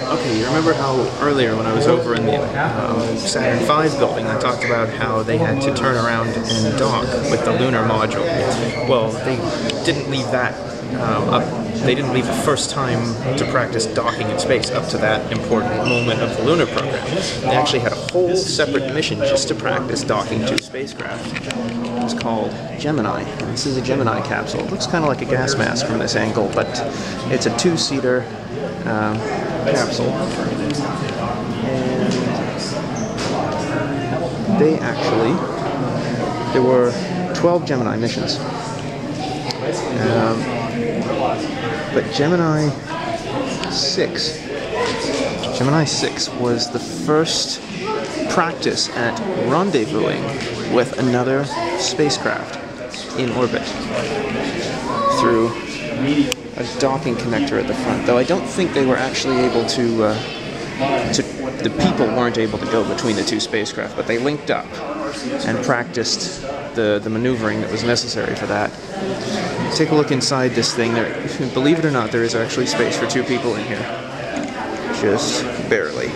Okay, you remember how earlier when I was over in the Saturn V building, I talked about how they had to turn around and dock with the lunar module. Well, they didn't leave that up. They didn't leave the first time to practice docking in space up to that important moment of the lunar program. They actually had a whole separate mission just to practice docking two spacecraft. It was called Gemini, and this is a Gemini capsule. It looks kind of like a gas mask from this angle, but it's a two-seater capsule. And there were 12 Gemini missions. But Gemini 6 was the first practice at rendezvousing with another spacecraft in orbit through a docking connector at the front. Though I don't think they were actually able to the people weren't able to go between the two spacecraft, but they linked up and practiced the maneuvering that was necessary for that. Take a look inside this thing. There, believe it or not, there is actually space for two people in here. Just barely.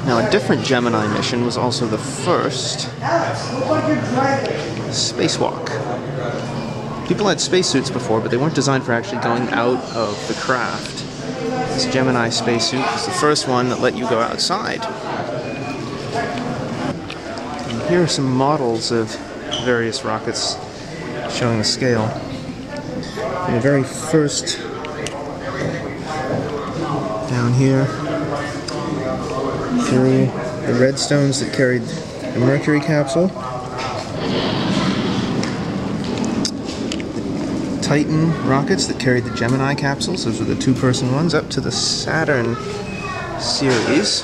Now, a different Gemini mission was also the first spacewalk. People had spacesuits before, but they weren't designed for actually going out of the craft. This Gemini spacesuit was the first one that let you go outside. And here are some models of various rockets showing the scale. And the very first down here, through the Redstones that carried the Mercury capsule, the Titan rockets that carried the Gemini capsules, those were the two-person ones, up to the Saturn series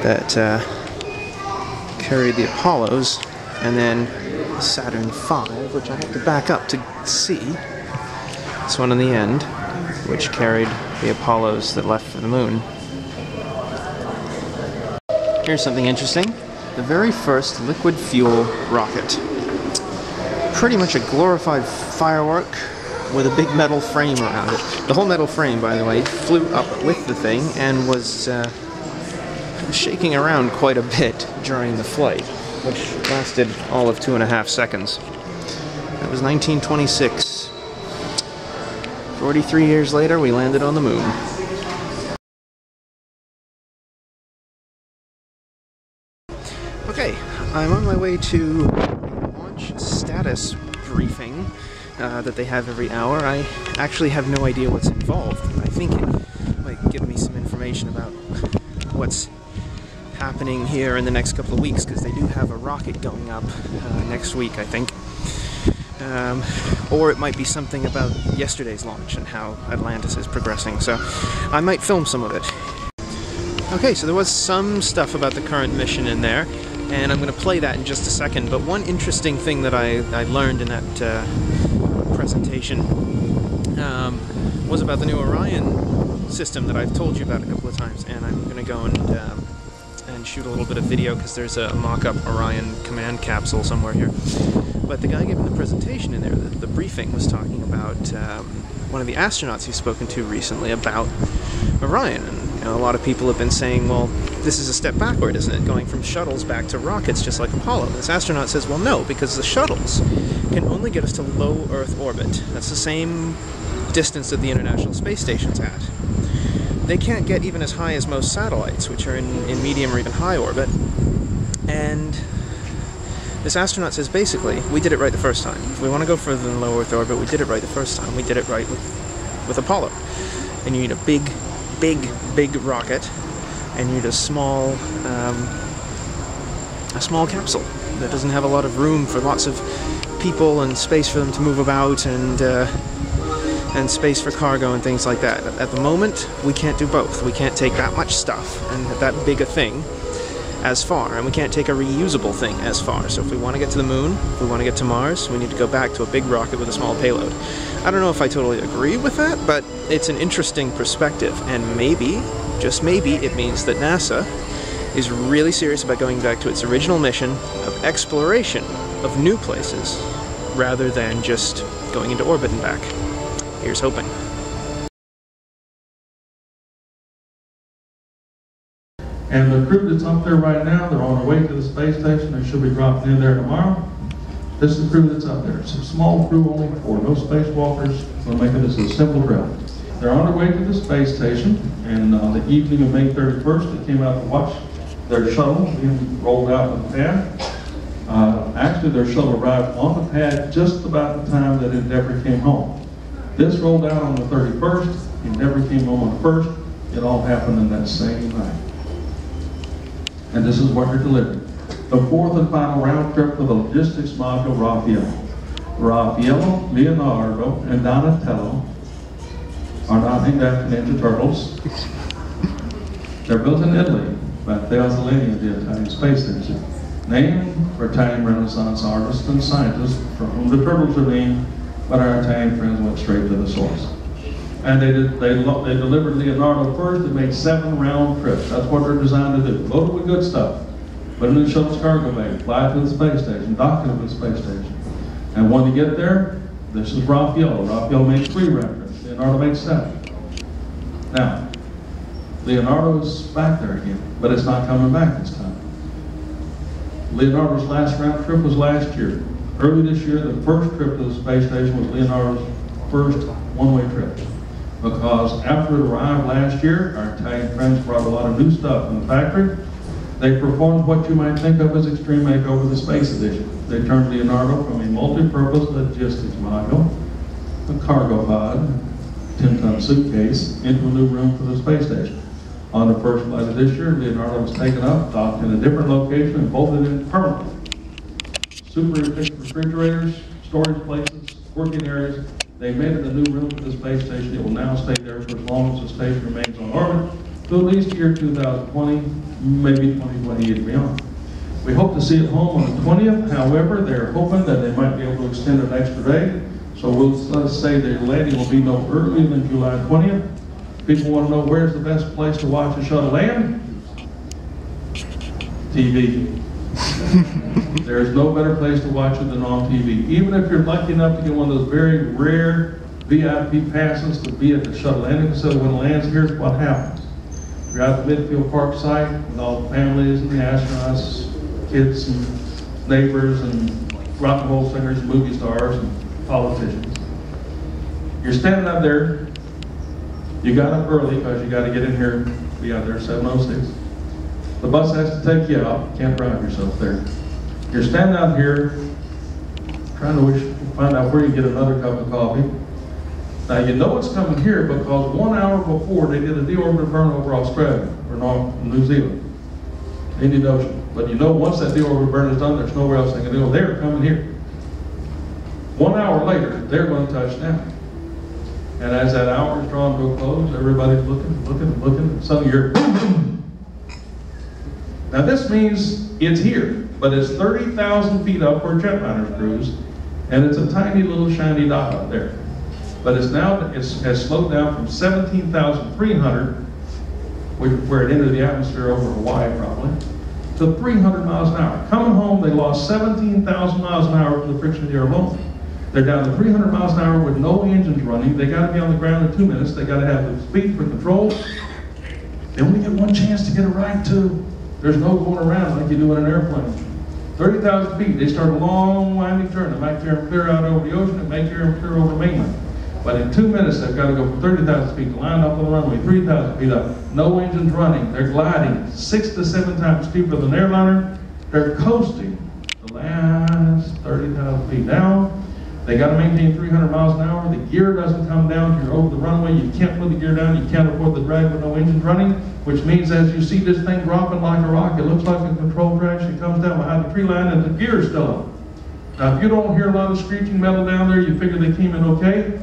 that carried the Apollos, and then Saturn V, which I have to back up to see. This one on the end, which carried the Apollos that left for the moon. Here's something interesting. The very first liquid fuel rocket. Pretty much a glorified firework with a big metal frame around it. The whole metal frame, by the way, flew up with the thing and was shaking around quite a bit during the flight, which lasted all of 2.5 seconds. That was 1926. 43 years later, we landed on the moon. Okay, I'm on my way to a launch status briefing that they have every hour. I actually have no idea what's involved. I think it might give me some information about what's happening here in the next couple of weeks, because they do have a rocket going up next week, I think. Or it might be something about yesterday's launch and how Atlantis is progressing, so I might film some of it. Okay, so there was some stuff about the current mission in there, and I'm going to play that in just a second, but one interesting thing that I learned in that presentation was about the new Orion system that I've told you about a couple of times, and I'm going to go and shoot a little bit of video because there's a mock-up Orion command capsule somewhere here. But the guy giving the presentation in there, the briefing, was talking about one of the astronauts he's spoken to recently about Orion. And you know, a lot of people have been saying, well, this is a step backward, isn't it? Going from shuttles back to rockets, just like Apollo. And this astronaut says, well, no, because the shuttles can only get us to low Earth orbit. That's the same distance that the International Space Station's at. They can't get even as high as most satellites, which are in medium or even high orbit. And this astronaut says, basically, we did it right the first time. If we want to go further than low Earth orbit, we did it right the first time. We did it right with Apollo. And you need a big rocket, and you need a small capsule that doesn't have a lot of room for lots of people and space for them to move about, and space for cargo and things like that. At the moment, we can't do both. We can't take that much stuff and that big a thing as far, and we can't take a reusable thing as far. So if we want to get to the moon, if we want to get to Mars, we need to go back to a big rocket with a small payload. I don't know if I totally agree with that, but it's an interesting perspective, and maybe, just maybe, it means that NASA is really serious about going back to its original mission of exploration of new places, rather than just going into orbit and back. Here's hoping. And the crew that's up there right now, they're on their way to the space station. They should be dropping in there tomorrow. This is the crew that's up there. It's a small crew, only 4, no spacewalkers. We're making this a simple drill. They're on their way to the space station, and on the evening of May 31st, they came out to watch their shuttle being rolled out on the pad. Actually, their shuttle arrived on the pad just about the time that Endeavour came home. This rolled out on the 31st, Endeavour came home on the 1st. It all happened in that same night. And this is what you're delivering. The 4th and final round trip for the logistics module Raffaello, Leonardo, and Donatello are not named after Ninja Turtles. They're built in Italy by Theo Zellini, the Italian space station, named for Italian Renaissance artists and scientists for whom the turtles are named, but our Italian friends went straight to the source. And they delivered Leonardo first. They made 7 round trips. That's what they're designed to do. Loaded with good stuff. Put it in the shuttle's cargo bay, fly to the space station, dock it to the space station. And when you get there, this is Raffaello. Raffaello made 3 round trips. Leonardo made 7. Now, Leonardo's back there again, but it's not coming back this time. Leonardo's last round trip was last year. Early this year, the first trip to the space station was Leonardo's first one-way trip. Because after it arrived last year, our Italian friends brought a lot of new stuff in the factory. They performed what you might think of as Extreme Makeover, the Space Edition. They turned Leonardo from a multi-purpose logistics module, a cargo pod, 10-ton suitcase, into a new room for the space station. On the first flight of this year, Leonardo was taken up, docked in a different location, and bolted in permanently. Super efficient refrigerators, storage places, working areas. They made it a new room for the space station. It will now stay there for as long as the station remains on orbit, to at least year 2020, maybe 2028 and beyond. We hope to see it home on the 20th. However, they're hoping that they might be able to extend it an extra day. So let's say their landing will be no earlier than July 20th. People want to know where's the best place to watch a shuttle land? TV. There's no better place to watch it than on TV. Even if you're lucky enough to get one of those very rare VIP passes to be at the shuttle landing facility when it lands, here's what happens. You're at the Midfield Park site with all the families and the astronauts, kids and neighbors and rock and roll singers, movie stars, and politicians. You're standing out there. You got up early because you got to get in here, be out there 7:06. The bus has to take you out. You can't drive yourself there. You're standing out here trying to find out where you get another cup of coffee. Now you know it's coming here because 1 hour before they did a deorbited burn over Australia or New Zealand, Indian Ocean. But you know once that deorbited burn is done, there's nowhere else they can go. They're coming here. 1 hour later, they're going to touch down. And as that hour is drawn to a close, everybody's looking, and suddenly you're boom, boom. Now this means it's here, but it's 30,000 feet up where jetliners cruise, and it's a tiny little shiny dot up there. But it's has slowed down from 17,300, where it entered the atmosphere over Hawaii probably, to 300 miles an hour. Coming home, they lost 17,000 miles an hour from the friction of the air alone. They're down to 300 miles an hour with no engines running. They got to be on the ground in 2 minutes. They got to have the speed for control. They only get one chance to get it right too. There's no going around like you do in an airplane. 30,000 feet, they start a long winding turn. They might carry them clear out over the ocean, and may carry them clear over mainland. But in 2 minutes, they've got to go from 30,000 feet to line up on the runway, 3,000 feet up. No engines running. They're gliding 6 to 7 times steeper than an airliner. They're coasting the last 30,000 feet down. They got to maintain 300 miles an hour. The gear doesn't come down. You're over the runway. You can't put the gear down. You can't afford the drag with no engines running, which means as you see this thing dropping like a rock, it looks like a control crash. It comes down behind the tree line and the gear's still up. Now, if you don't hear a lot of screeching metal down there, you figure they came in okay,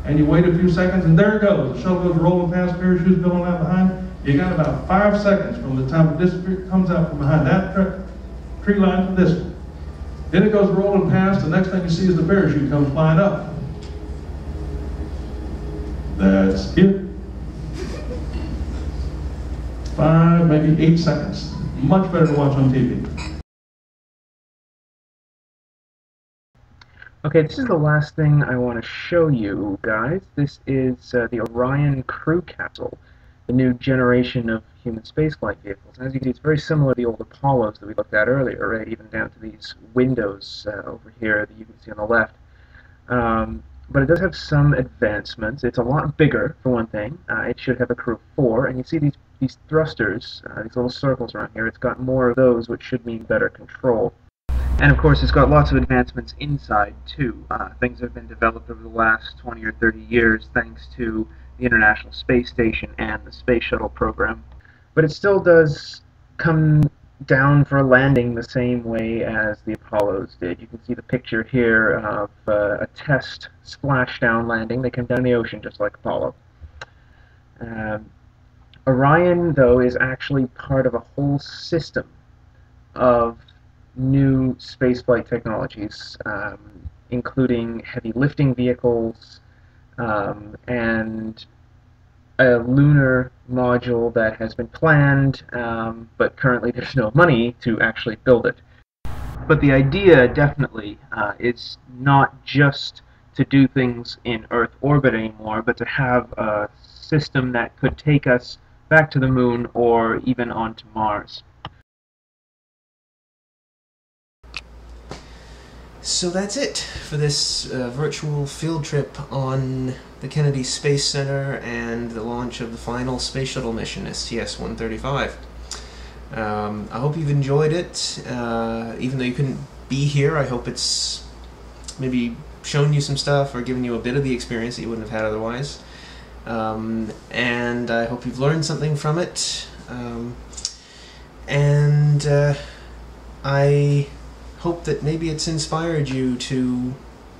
and you wait a few seconds, and there it goes. The shuttle goes rolling past, parachutes billowing out behind. You got about 5 seconds from the time it comes out from behind that tree line to this one. Then it goes rolling past, the next thing you see is the parachute comes flying up. That's it. 5, maybe 8 seconds. Much better to watch on TV. Okay, this is the last thing I want to show you guys. This is the Orion crew capsule, the new generation of human spaceflight vehicles. And as you can see, it's very similar to the old Apollos that we looked at earlier, right? Even down to these windows over here that you can see on the left. But it does have some advancements. It's a lot bigger, for one thing. It should have a crew of 4, and you see these thrusters, these little circles around here. It's got more of those, which should mean better control. And of course, it's got lots of advancements inside, too. Things have been developed over the last 20 or 30 years thanks to the International Space Station and the Space Shuttle program. But it still does come down for a landing the same way as the Apollos did. You can see the picture here of a test splashdown landing. They come down the ocean just like Apollo. Orion, though, is actually part of a whole system of new spaceflight technologies, including heavy lifting vehicles and a lunar module that has been planned, but currently there's no money to actually build it. But the idea definitely is not just to do things in Earth orbit anymore, but to have a system that could take us back to the moon or even onto Mars. So that's it for this virtual field trip on the Kennedy Space Center and the launch of the final Space Shuttle mission, STS-135. I hope you've enjoyed it. Even though you couldn't be here, I hope it's maybe shown you some stuff or given you a bit of the experience that you wouldn't have had otherwise. And I hope you've learned something from it. I hope that maybe it's inspired you to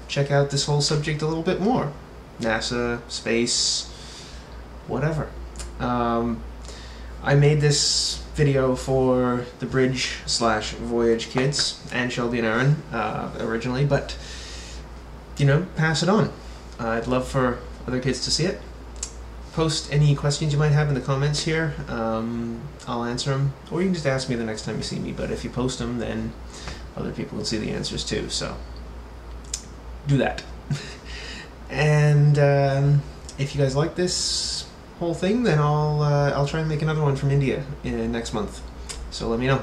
check out this whole subject a little bit more. NASA, space, whatever. I made this video for the Bridge/Voyage kids and Shelby and Aaron originally, but you know, pass it on. I'd love for other kids to see it. Post any questions you might have in the comments here. I'll answer them, or you can just ask me the next time you see me, but if you post them, then other people can see the answers too, so do that. And if you guys like this whole thing, then I'll try and make another one from India next month, so let me know.